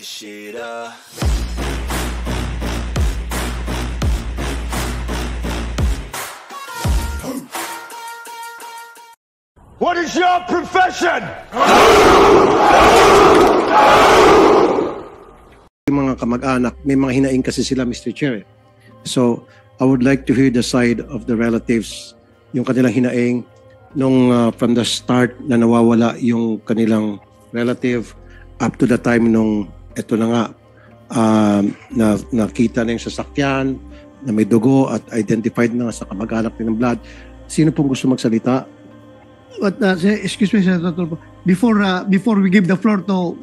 this shit up. What is your profession? Mga kamag-anak, may mga hinaing kasi sila, Mr. Chair. So, I would like to hear the side of the relatives, yung kanilang hinaing nung from the start na nawawala yung kanilang relative up to the time nung eto na nga na nakita na yung sasakyan na may dugo at identified na sa kamag-anak ng blood. Sino pong gusto magsalita? But excuse me, Senator Tulfo. Before we give the floor to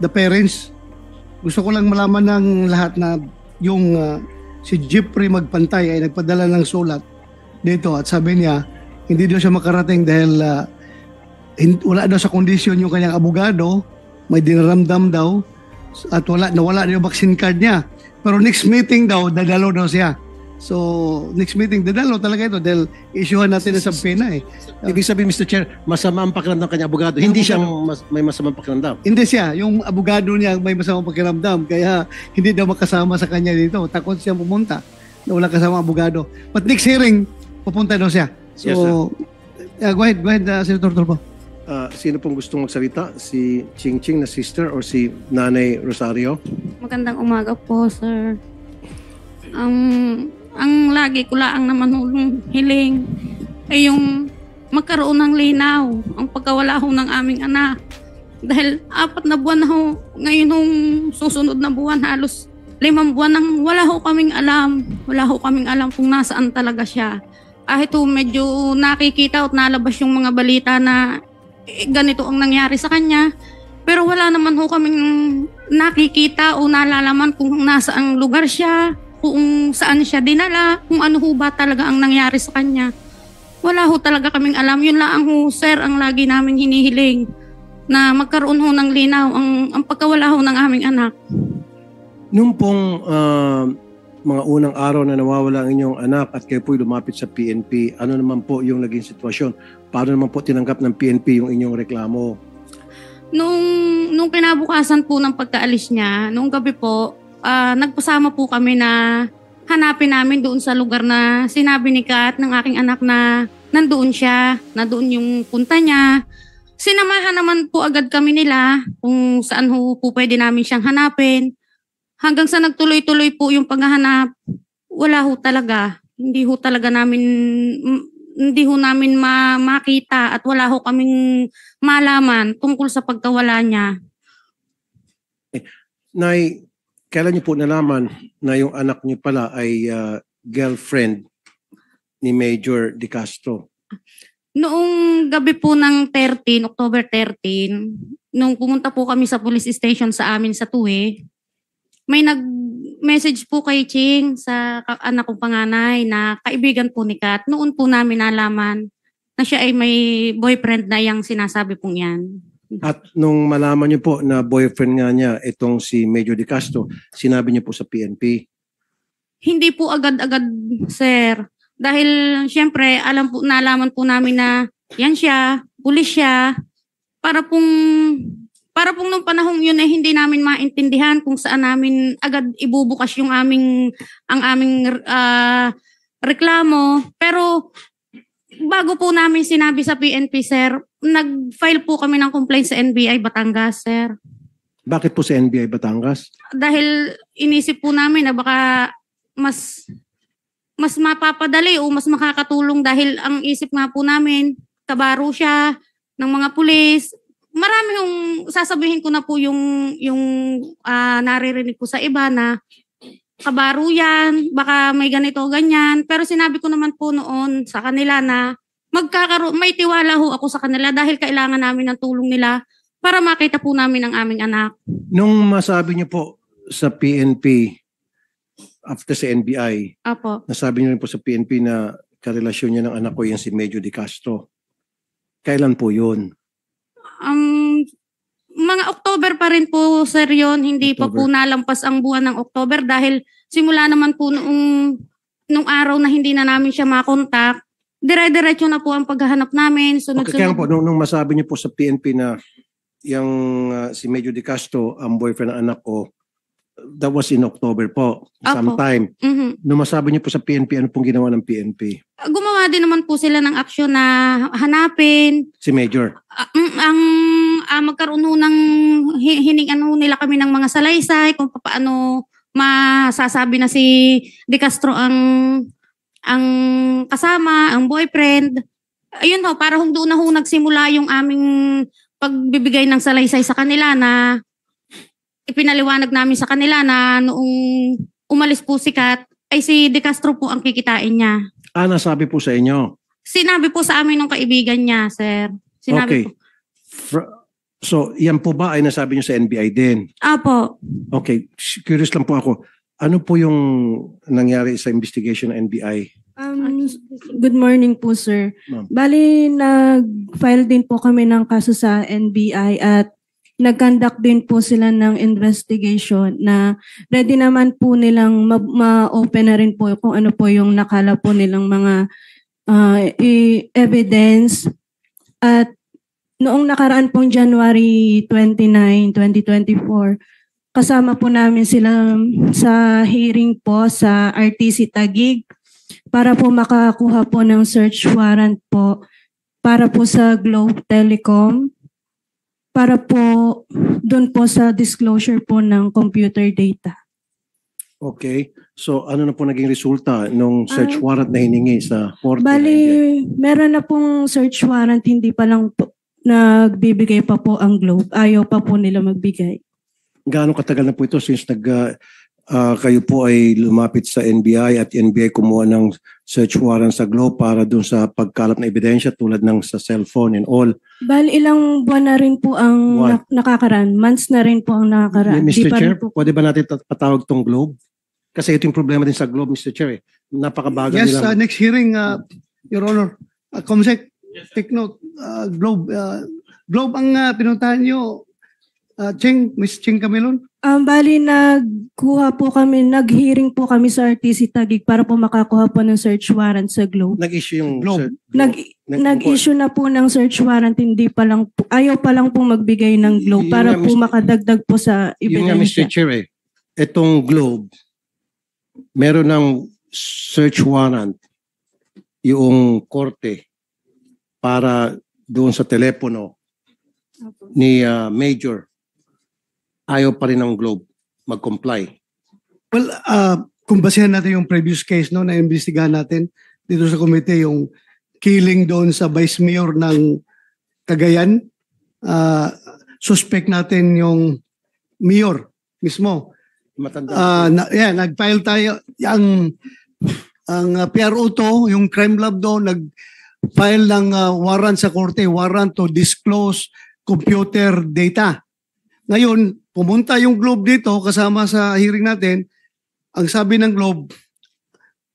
the parents, gusto ko lang malaman ng lahat na yung si Jeffrey Magpantay ay nagpadala ng sulat dito at sabi niya hindi daw siya makarating dahil wala daw sa kondisyon yung kanyang abogado, may dinaramdam daw at nawala yung vaccine card niya. Pero next meeting daw, dadalo daw siya. So, next meeting, dadalo talaga ito dahil isyuhan natin sa pena eh. Ibig sabihin, Mr. Chair, masama ang pakiramdam kanya abogado. Hindi siya may masamang pakiramdam. Hindi siya. Yung abogado niya may masamang pakiramdam. Kaya hindi daw makasama sa kanya dito. Takot siya pumunta na wala kasama abogado. But next hearing, pupunta daw siya. So, yes, go ahead, Senator Tulfo. Sino pong gustong magsalita? Si Ching Ching na sister or si Nanay Rosario? Magandang umaga po, sir. Ang lagi ko lang naman hulong hiling ay yung magkaroon ng linaw ang pagkawala ho ng aming anak. Dahil 4 na buwan na ho, ngayon nung susunod na buwan, halos 5 buwan nang wala ho kaming alam. Wala ho kaming alam kung nasaan talaga siya. Kahit ho medyo nakikita at nalabas yung mga balita na ganito ang nangyari sa kanya. Pero wala naman ho kaming nakikita o nalalaman kung nasaang lugar siya, kung saan siya dinala, kung ano ho ba talaga ang nangyari sa kanya. Wala ho talaga kaming alam. Yun lang ho, sir, ang lagi namin hinihiling na magkaroon ho ng linaw ang pagkawala ho ng aming anak. Nung pong mga unang araw na nawawala ang inyong anak at kayo po'y lumapit sa PNP, ano naman po yung naging sitwasyon? Paano naman po tinanggap ng PNP yung inyong reklamo? Nung kinabukasan po ng pagkaalis niya, nung gabi po, nagpasama po kami na hanapin namin doon sa lugar na sinabi ni Kat ng aking anak na nandoon siya, na doon yung punta niya. Sinamahan naman po agad kami nila kung saan po pwede namin siyang hanapin. Hanggang sa nagtuloy-tuloy po yung paghahanap, wala ho talaga. Hindi ho namin makita at wala ho kaming malaman tungkol sa pagkawala niya. Nay, kailan niyo po nalaman na yung anak niyo pala ay girlfriend ni Major De Castro? Noong gabi po ng October 13, nung pumunta po kami sa police station sa amin sa Tuwe, may nag-message po kay Ching sa anak kong panganay na kaibigan po ni Kat. Noon po namin nalaman na siya ay may boyfriend na yung sinasabi pong yan. At nung malaman niyo po na boyfriend nga niya itong si Major De Castro, sinabi niyo po sa PNP? Hindi po agad-agad, sir. Dahil siyempre, nalaman po namin na yan siya, pulis siya. Para pong nung panahong yun ay hindi namin maintindihan kung saan namin agad ibubukas yung aming reklamo. Pero bago po namin sinabi sa PNP, sir, nag-file po kami ng complaint sa NBI Batangas, sir. Bakit po sa NBI Batangas? Dahil inisip po namin na baka mas mapapadali o mas makakatulong dahil ang isip nga po namin, kabaro siya ng mga pulis. Marami yung sasabihin ko na po yung naririnig ko sa iba na kabaro yan, baka may ganito ganyan. Pero sinabi ko naman po noon sa kanila na may tiwala ho ako sa kanila dahil kailangan namin ng tulong nila para makita po namin ang aming anak. Nung masabi niyo po sa PNP, after sa NBI, Apo. nasabi niyo rin po sa PNP na karelasyon niya ng anak ko yung si Major De Castro. Kailan po yun? Mga October pa rin po, sir, yun. Hindi pa po nalampas ang buwan ng October dahil simula naman po nung araw na hindi na namin siya makontak, dire-diretso na po ang paghahanap namin. Okay, kaya po, nung masabi niyo po sa PNP na yung si Major De Castro, ang boyfriend ng anak ko, that was in October po, sometime. Nung masabi niyo po sa PNP, ano pong ginawa ng PNP? Gumawa din naman po sila ng aksyon na hanapin. Si Major. Magkaroon ho ng hiningan ho nila kami ng mga salaysay kung paano masasabi na si De Castro ang kasama, ang boyfriend. Ayun ho, para doon na ho nagsimula yung aming pagbibigay ng salaysay sa kanila na ipinaliwanag namin sa kanila na noong umalis po si Kat, ay si De Castro po ang kikitain niya. Nasabi po sa inyo? Sinabi po sa amin ng kaibigan niya, sir. Sinabi Okay. po. So, yan po ba ay nasabi niyo sa NBI din? Apo. Okay, curious lang po ako. Ano po yung nangyari sa investigation ng NBI? Good morning po, sir. Ma'am. Bali, nag-file din po kami ng kaso sa NBI at nag-conduct din po sila ng investigation na ready naman po nilang ma-open na rin po kung ano po yung nakala po nilang mga evidence. At noong nakaraan pong January 29, 2024, kasama po namin sila sa hearing po sa RTC Taguig para po makakuha po ng search warrant po para po sa Globe Telecom, para po doon po sa disclosure po ng computer data. Okay. So, ano na po naging resulta nung search warrant na hiningi sa korte? Bali, meron na pong search warrant, hindi pa lang po nagbibigay pa po ang Globe. Ayaw pa po nila magbigay. Gaano katagal na po ito since kayo po ay lumapit sa NBI at NBI kumuha ng search warrant sa Globe para dun sa pagkalap na ebidensya tulad ng sa cellphone and all? Bali, ilang buwan na rin po ang nakakaraan. Months na rin po ang nakakaraan. Mr. Di pa Chair, rin po. pwede ba natin patawag tong Globe? Kasi ito yung problema din sa Globe, Mr. Chair. Napakabagal Yes, nilang... next hearing, Your Honor. Comsec, take note. Globe. Globe ang pinuntahan nyo. Miss Ching Camilon. Bali, nag-hearing po kami sa RTC Taguig para po makakuha po ng search warrant sa Globe. Nag-issue yung... Globe. Nag-issue na po ng search warrant, hindi pa lang po, ayaw pa lang po magbigay ng Globe Yun para nga, po Mr. makadagdag po sa Yun nga, Mr. ebidensya. Chair, itong Globe, meron ng search warrant yung korte para doon sa telepono ni Major. Ayaw pa rin ng Globe mag-comply. Well, kung basehan natin yung previous case no, na imbestigahan natin dito sa komite, yung killing doon sa Vice Mayor ng Cagayan, suspect natin yung Mayor mismo. Matanda. Nag-file tayo. Ang PRO to, yung crime lab doon, nag-file ng warrant sa korte, warrant to disclose computer data. Ngayon, pumunta yung Globe dito kasama sa hearing natin. Ang sabi ng Globe,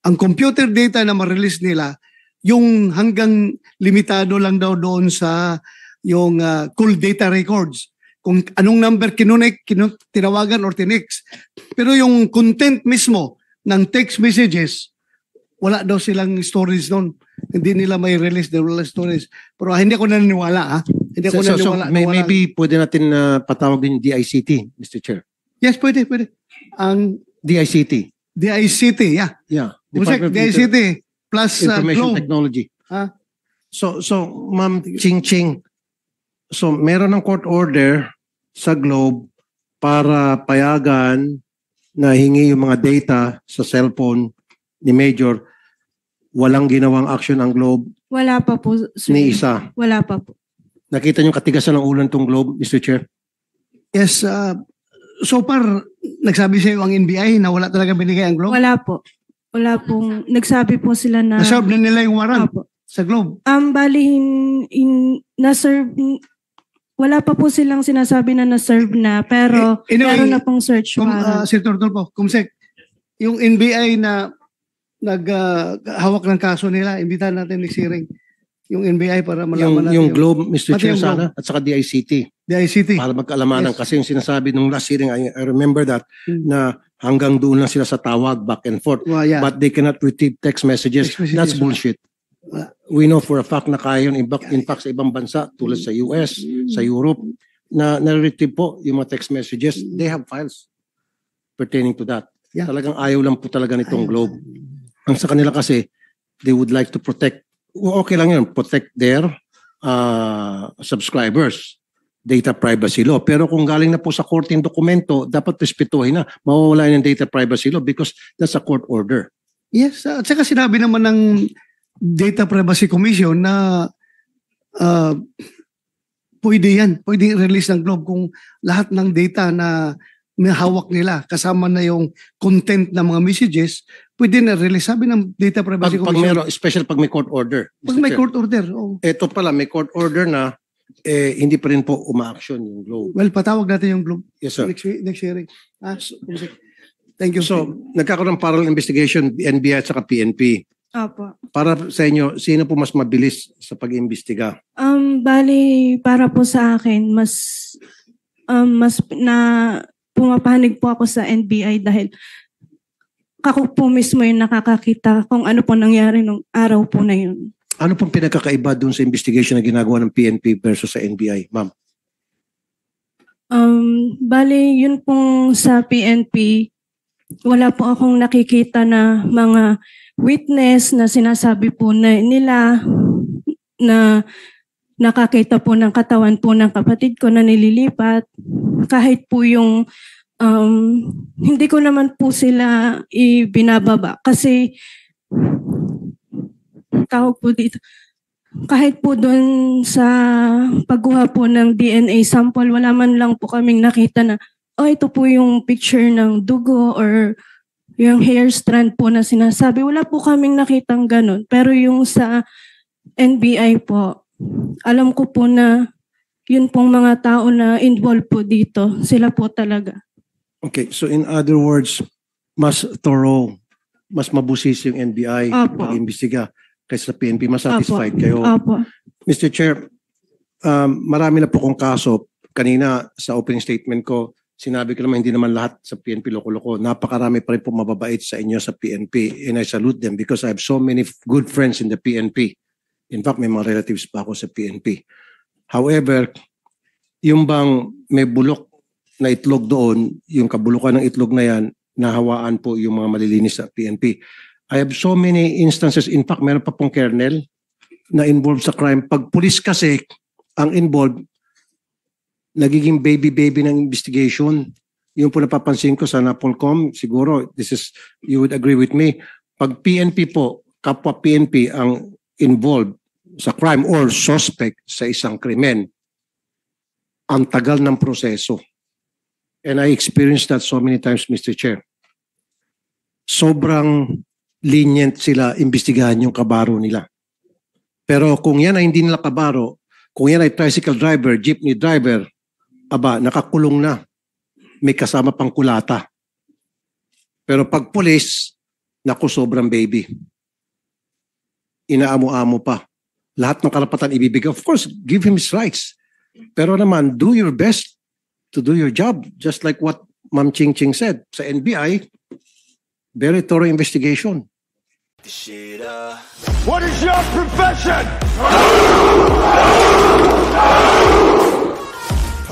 ang computer data na ma-release nila, yung hanggang limitado lang daw doon sa yung call data records. Kung anong number tinawagan or tinext. Pero yung content mismo ng text messages, wala daw silang storage doon. Hindi nila may release, wala storage. Pero hindi ako naniniwala. Hindi ako naniniwala. Maybe pwede natin patawag din DICT, Mr. Chair. Yes, pwede. Ang DICT. DICT, yeah. Yeah. Musek, Department of DICT plus Information Globe. Technology. Ah. So Ma'am Ching, so meron ng court order sa Globe para payagan na hingi yung mga data sa cellphone ni Major. Walang ginawang action ang Globe Wala pa po, sir. ni isa. Wala pa po. Nakita niyo katigasan ng ulan tong Globe, Mr. Chair? Yes, so far, nagsabi sa iyo ang NBI na wala talaga binigay ang Globe? Wala po. Wala pong, nagsabi po sila na... Naserve na nila yung warrant Opo. sa Globe? Bali, na-serve, wala pa po silang sinasabi na na-serve na, pero Anyway, meron na pong search warrant. Senator Tulfo, Kumsek, yung NBI na hawak ng kaso nila, imbitahan natin next hearing. Yung NBI para malaman natin. Yung Globe, Mr. Pati Chair, yung sana, at saka DICT. DICT. Para magkaalamanan. Yes. Kasi yung sinasabi nung last hearing, I remember that, na hanggang doon lang sila sa tawag, back and forth. Well, yeah. But they cannot retrieve text messages. Text messages, That's yeah. bullshit. We know for a fact na kaya yun, in fact, sa ibang bansa, tulad sa US, sa Europe, na nare-retrieve po yung mga text messages, they have files pertaining to that. Yeah. Talagang ayaw lang po talaga nitong Globe. Ang sa kanila kasi, they would like to protect, okay lang yun, protect their subscribers, data privacy law. Pero kung galing na po sa korte yung dokumento, dapat respetuhin na, mawawala yung data privacy law because that's a court order. Yes, at saka sinabi naman ng Data Privacy Commission na pwede yan, pwede release ng Globe kung lahat ng data na may hawak nila, kasama na yung content ng mga messages, pwede na release. Sabi ng Data Privacy Pag Commission. meron, especially pag may court order. Pag Mr. may Chair. court order. Oh. Ito pala, may court order na, hindi pa rin po uma-action yung Globe. Well, patawag natin yung Globe. Yes, sir. Next hearing. Thank you. So, nagkakaroon ng parallel investigation, NBI at saka PNP. Opo. Para sa inyo, sino po mas mabilis sa pag-imbestiga? Bali, para po sa akin, mas na pumapanig po ako sa NBI dahil ako po mismo yung nakakakita kung ano po nangyari nung araw po na yun. Ano pong pinagkakaiba dun sa investigation na ginagawa ng PNP versus sa NBI, ma'am? Bali, yun pong sa PNP, wala po akong nakikita na mga witness na sinasabi po na nila na nakakita po ng katawan po ng kapatid ko na nililipat. Kahit po yung hindi ko naman po sila ibinababa kasi tawag po dito. Kahit po doon sa pagkuha po ng DNA sample, wala man lang po kaming nakita na ito po yung picture ng dugo or yung hair strand po na sinasabi. Wala po kaming nakitang ganun. Pero yung sa NBI po, alam ko po na yun pong mga tao na involved po dito, sila po talaga. Okay, so in other words, mas thorough, mas mabusis yung NBI Opo. pag-imbestiga kaysa sa PNP. Mas satisfied kayo. Opo. Mr. Chair, marami na po kong kaso. Kanina sa opening statement ko, sinabi ko naman hindi naman lahat sa PNP loko-loko. Napakarami pa rin po mababait sa inyo sa PNP and I salute them because I have so many good friends in the PNP. In fact, may mga relatives pa ako sa PNP. However, yung bang may bulok na itlog doon, yung kabulukan ng itlog na yan, nahawaan po yung mga malilinis sa PNP. I have so many instances, in fact, meron pa pong kernel na involved sa crime. Pag pulis kasi ang involved, nagiging baby-baby ng investigation. Yung po napapansin ko sa Napolcom, siguro, you would agree with me. Pag PNP po, kapwa PNP ang involved sa crime or suspect sa isang krimen, ang tagal ng proseso. And I experienced that so many times, Mr. Chair. Sobrang lenient sila imbestigahan yung kabaro nila. Pero kung yan ay hindi nila kabaro, kung yan ay tricycle driver, jeepney driver, nakakulong na. May kasama pang kulata. Pero pag police, naku, sobrang baby. Inaamo-amo pa. Lahat ng karapatan ibibigay. Of course, give him his rights. Pero naman, do your best to do your job. Just like what Ma'am Ching Ching said. Sa NBI, very thorough investigation. What is your profession?